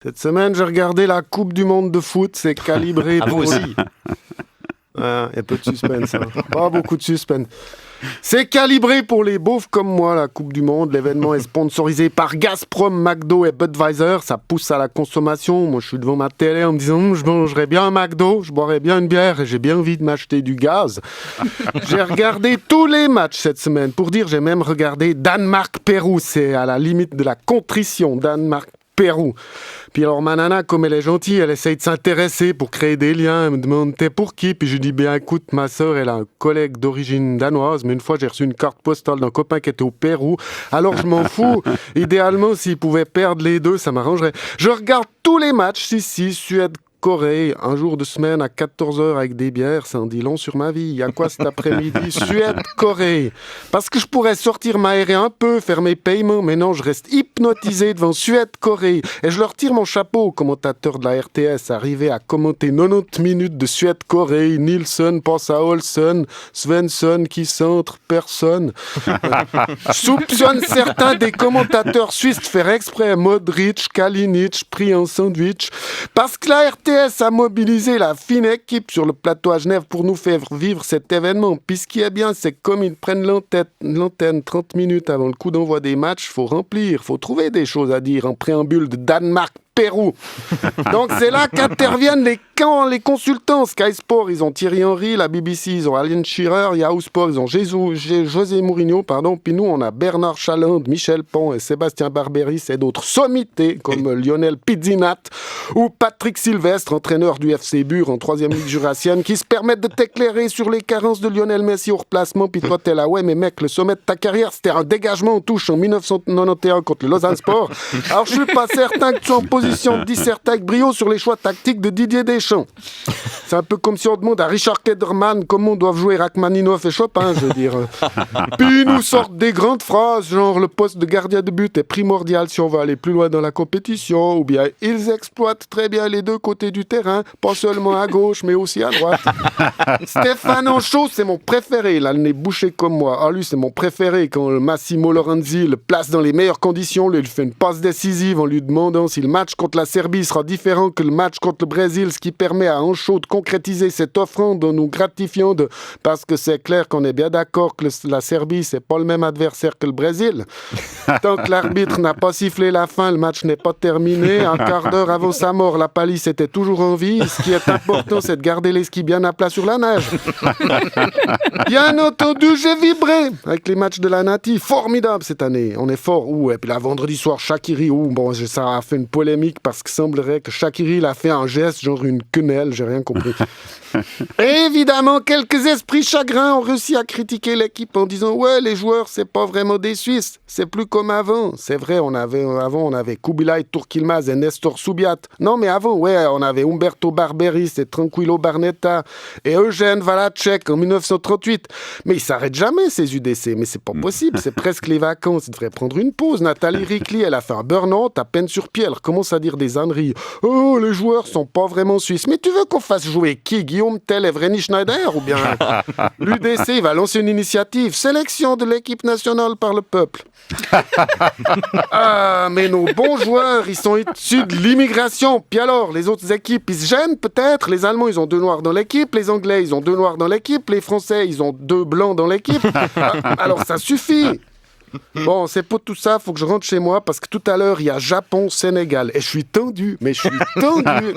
Cette semaine, j'ai regardé la Coupe du Monde de foot. C'est calibré. Vous aussi. Il y a peu de suspense. Pas beaucoup de suspense. C'est calibré pour les beaufs comme moi, la Coupe du Monde. L'événement est sponsorisé par Gazprom, McDo et Budweiser. Ça pousse à la consommation. Moi, je suis devant ma télé en me disant je mangerais bien un McDo, je boirais bien une bière et j'ai bien envie de m'acheter du gaz. J'ai regardé tous les matchs cette semaine. Pour dire, j'ai même regardé Danemark-Pérou. C'est à la limite de la contrition. Danemark-Pérou. Puis alors ma nana, comme elle est gentille, elle essaye de s'intéresser pour créer des liens. Elle me demande t'es pour qui? Puis je lui dis bien écoute, ma sœur, elle a un collègue d'origine danoise, mais une fois j'ai reçu une carte postale d'un copain qui était au Pérou. Alors je m'en fous. Idéalement, s'il pouvait perdre les deux, ça m'arrangerait. Je regarde tous les matchs, si, Suède, Corée, un jour de semaine à 14h avec des bières, ça en dit long sur ma vie. Il y a quoi cet après-midi? Suède, Corée. Parce que je pourrais sortir m'aérer un peu, faire mes paiements, mais non, je reste hypnotisé devant Suède, Corée. Et je leur tire mon chapeau aux commentateurs de la RTS, arrivés à commenter 90 minutes de Suède, Corée. Nielsen passe à Olsen, Svensson qui centre, personne. Je soupçonne certains des commentateurs suisses de faire exprès Modric, Kalinic, pris en sandwich. Parce que la RTS a mobilisé la fine équipe sur le plateau à Genève pour nous faire vivre cet événement. Puis ce qui est bien, c'est que comme ils prennent l'antenne 30 minutes avant le coup d'envoi des matchs, il faut remplir, il faut trouver des choses à dire en préambule de Danemark-Pérou. Donc c'est là qu'interviennent les consultants. Sky Sport, ils ont Thierry Henry, la BBC, ils ont Alan Shearer, Yahoo Sport, ils ont José Mourinho, puis nous on a Bernard Chaland, Michel Pan et Sébastien Barberis et d'autres sommités comme Lionel Pizzinat ou Patrick Sylvestre, entraîneur du FC Bure en 3e Ligue jurassienne, qui se permettent de t'éclairer sur les carences de Lionel Messi au replacement. Puis toi t'es là, ouais mais mec, le sommet de ta carrière c'était un dégagement en touche en 1991 contre le Lausanne Sport. Alors je suis pas certain que tu sois en position de disserter avec brio sur les choix tactiques de Didier Deschamps. C'est un peu comme si on demande à Richard Klederman comment doivent jouer Rachmaninoff et Chopin, je veux dire. Puis ils nous sortent des grandes phrases, genre le poste de gardien de but est primordial si on veut aller plus loin dans la compétition, ou bien ils exploitent très bien les deux côtés du terrain, pas seulement à gauche, mais aussi à droite. Stéphane Anchaud, c'est mon préféré, il a le nez bouché comme moi. Ah, lui, c'est mon préféré quand Massimo Lorenzi le place dans les meilleures conditions, lui, il fait une passe décisive en lui demandant si le match contre la Serbie sera différent que le match contre le Brésil, ce qui permet à Anchaud de concrétiser cette offrande en nous gratifiant parce que c'est clair qu'on est bien d'accord que la Serbie, c'est pas le même adversaire que le Brésil. Tant que l'arbitre n'a pas sifflé la fin, le match n'est pas terminé. Un quart d'heure avant sa mort, la palisse était toujours en vie. Ce qui est important, c'est de garder les skis bien à plat sur la neige. Bien entendu, j'ai vibré avec les matchs de la Nati. Formidable cette année. On est fort. Et puis là, vendredi soir, Shaqiri. Ça a fait une polémique parce qu'il semblerait que Shaqiri il a fait un geste, genre une quenelle, j'ai rien compris. Et évidemment, quelques esprits chagrins ont réussi à critiquer l'équipe en disant « Ouais, les joueurs, c'est pas vraiment des Suisses, c'est plus comme avant. » C'est vrai, avant, on avait Kubilay Tourkilmaz et Nestor Soubiat. Non, mais avant, on avait Umberto Barberis et Tranquillo Barnetta et Eugène Valacek en 1938. Mais ils s'arrêtent jamais, ces UDC. Mais c'est pas possible, c'est presque les vacances. Ils devraient prendre une pause. Nathalie Ricli, elle a fait un burn-out à peine sur pied. Elle recommence à dire des âneries. « Oh, les joueurs sont pas vraiment suisses. » Mais tu veux qu'on fasse jouer qui? Guillaume Tell et Vreni Schneider? Ou bien l'UDC va lancer une initiative. Sélection de l'équipe nationale par le peuple. Ah, mais nos bons joueurs, ils sont issus de l'immigration. Puis alors, les autres équipes, ils se gênent peut-être. Les Allemands, ils ont 2 noirs dans l'équipe. Les Anglais, ils ont 2 noirs dans l'équipe. Les Français, ils ont 2 blancs dans l'équipe. Alors, ça suffit. Bon, c'est pour tout ça, faut que je rentre chez moi parce que tout à l'heure, il y a Japon-Sénégal. Et je suis tendu, mais je suis tendu.